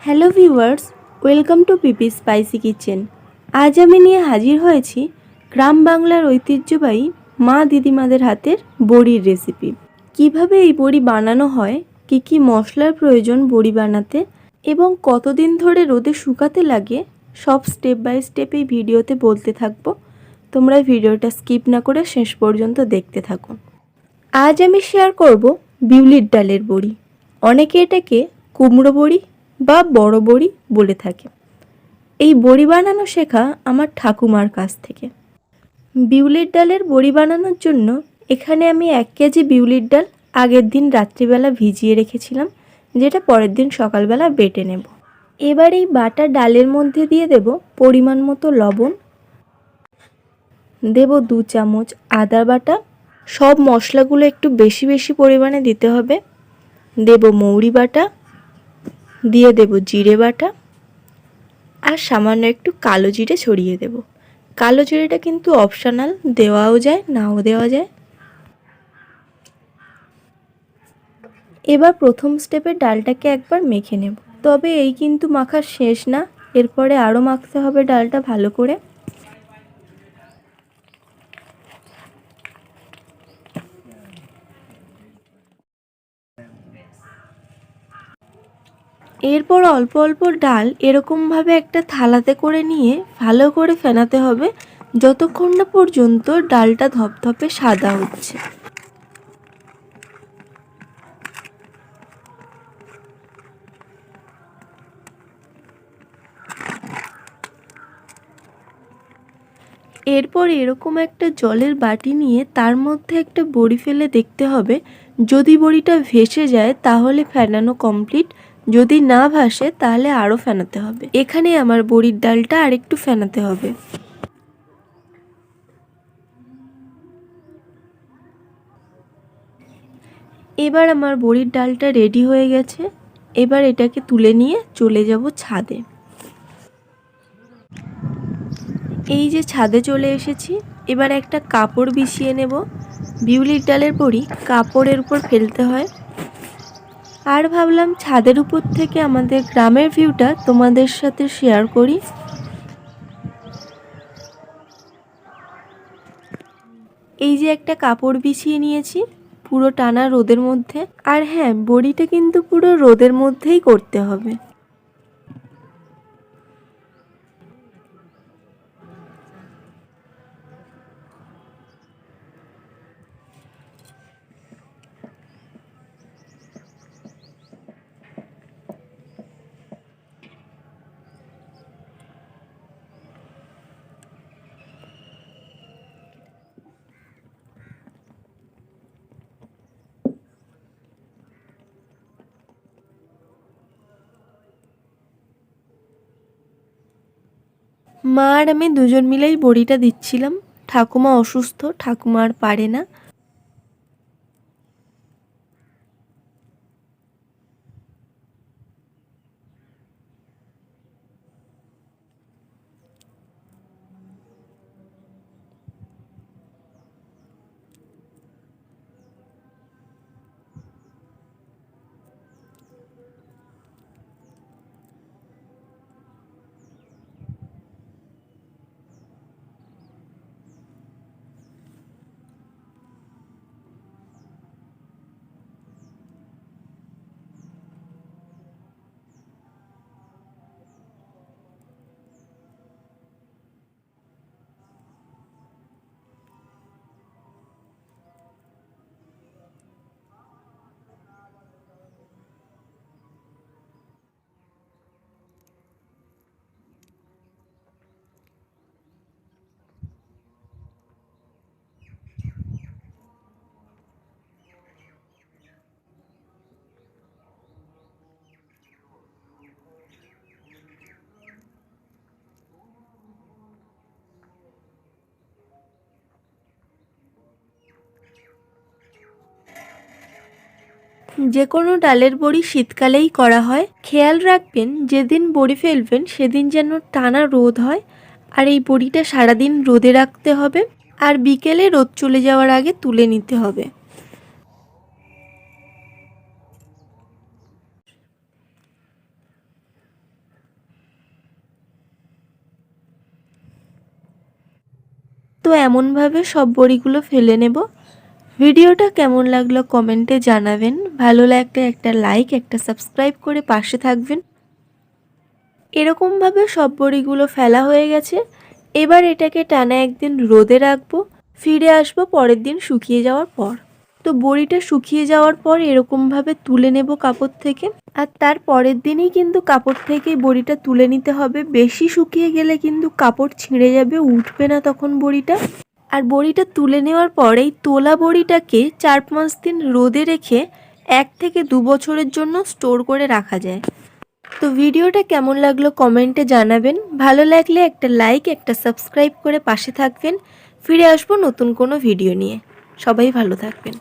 Hello viewers, welcome to PP spicy kitchen. আজ আমি নিয়ে হাজির হয়েছি গ্রাম বাংলার ঐতিহ্যবাহী মা দিদিমাদের হাতের বড়ির রেসিপি। কিভাবে এই বড়ি বানানো হয়, কী কী মশলার প্রয়োজন বড়ি বানাতে এবং কতদিন ধরে রোদে শুকাতে লাগে, সব স্টেপ বাই স্টেপ এই ভিডিওতে বলতে থাকবো। তোমরা ভিডিওটা স্কিপ না করে শেষ পর্যন্ত দেখতে থাকো। আজ আমি শেয়ার করব বিউলির ডালের বড়ি। অনেকে এটাকে কুমড়ো বড়ি বা বড় বড়ি বলে থাকে। এই বড়ি বানানো শেখা আমার ঠাকুমার কাছ থেকে। বিউলির ডালের বড়ি বানানোর জন্য এখানে আমি 1 কেজি বিউলির ডাল আগের দিন রাত্রিবেলা ভিজিয়ে রেখেছিলাম, যেটা পরের দিন সকালবেলা বেটে নেব। এবার এই বাটা ডালের মধ্যে দিয়ে দেব পরিমাণ মতো লবণ, দেব 2 চামচ আদা বাটা। সব মশলাগুলো একটু বেশি বেশি পরিমাণে দিতে হবে। দেব মৌরি বাটা, দিয়ে দেব জিরে বাটা আর সামান্য একটু কালো জিরে ছড়িয়ে দেব। কালো জিরেটা কিন্তু অপশনাল, দেওয়াও যায় নাও দেওয়া যায়। এবার প্রথম স্টেপে ডালটাকে একবার মেখে নেব। তবে এই কিন্তু মাখা শেষ না, এরপরে আরও মাখতে হবে ডালটা ভালো করে। এরপর অল্প অল্প ডাল এরকমভাবে একটা থালাতে করে নিয়ে ভালো করে ফেনাতে হবে, যতক্ষণ না পর্যন্ত ডালটা ধপধপে সাদা হচ্ছে। এরপর এরকম একটা জলের বাটি নিয়ে তার মধ্যে একটা বড়ি ফেলে দেখতে হবে। যদি বড়িটা ভেসে যায় তাহলে ফেনানো কমপ্লিট, যদি না ভাসে তাহলে আরও ফেনাতে হবে। এখানে আমার বড়ির ডালটা আরেকটু ফেনাতে হবে। এবার আমার বড়ির ডালটা রেডি হয়ে গেছে। এবার এটাকে তুলে নিয়ে চলে যাব ছাদে। এই যে ছাদে চলে এসেছি, এবার একটা কাপড় বিছিয়ে নেব। বিউলির ডালের বড়ি কাপড়ের উপর ফেলতে হয়। আর ভাবলাম ছাদের উপর থেকে আমাদের গ্রামের ভিউটা তোমাদের সাথে শেয়ার করি। এই যে একটা কাপড় বিছিয়ে নিয়েছি পুরো টানা রোদের মধ্যে। আর হ্যাঁ, বড়িটা কিন্তু পুরো রোদের মধ্যেই করতে হবে। মা আর আমি দুজন মিলেই বড়িটা দিচ্ছিলাম। ঠাকুমা অসুস্থ, ঠাকুমা আর পারে না। যে কোনো ডালের বড়ি শীতকালেই করা হয়। খেয়াল রাখবেন যেদিন বড়ি ফেলবেন সেদিন যেন টানা রোদ হয়। আর এই বড়িটা সারাদিন রোদে রাখতে হবে, আর বিকেলে রোদ চলে যাওয়ার আগে তুলে নিতে হবে। তো এমনভাবে সব বড়িগুলো ফেলে নেব। ভিডিওটা কেমন লাগলো কমেন্টে জানাবেন। ভালো লাগলে একটা লাইক, একটা সাবস্ক্রাইব করে পাশে থাকবেন। এরকমভাবে সব বড়িগুলো ফেলা হয়ে গেছে। এবার এটাকে টানা একদিন রোদে রাখবো, ফিরে আসবো পরের দিন শুকিয়ে যাওয়ার পর। তো বড়িটা শুকিয়ে যাওয়ার পর এরকমভাবে তুলে নেব কাপড় থেকে, আর তার পরের দিনই কিন্তু কাপড় থেকে বড়িটা তুলে নিতে হবে। বেশি শুকিয়ে গেলে কিন্তু কাপড় ছিঁড়ে যাবে, উঠবে না তখন বড়িটা। আর বড়িটা তুলে নেওয়ার পরেই তোলা বড়িটাকে 4-5 দিন রোদে রেখে 1 থেকে 2 বছরের জন্য স্টোর করে রাখা যায়। তো ভিডিওটা কেমন লাগলো কমেন্টে জানাবেন। ভালো লাগলে একটা লাইক, একটা সাবস্ক্রাইব করে পাশে থাকবেন। ফিরে আসবো নতুন কোনো ভিডিও নিয়ে। সবাই ভালো থাকবেন।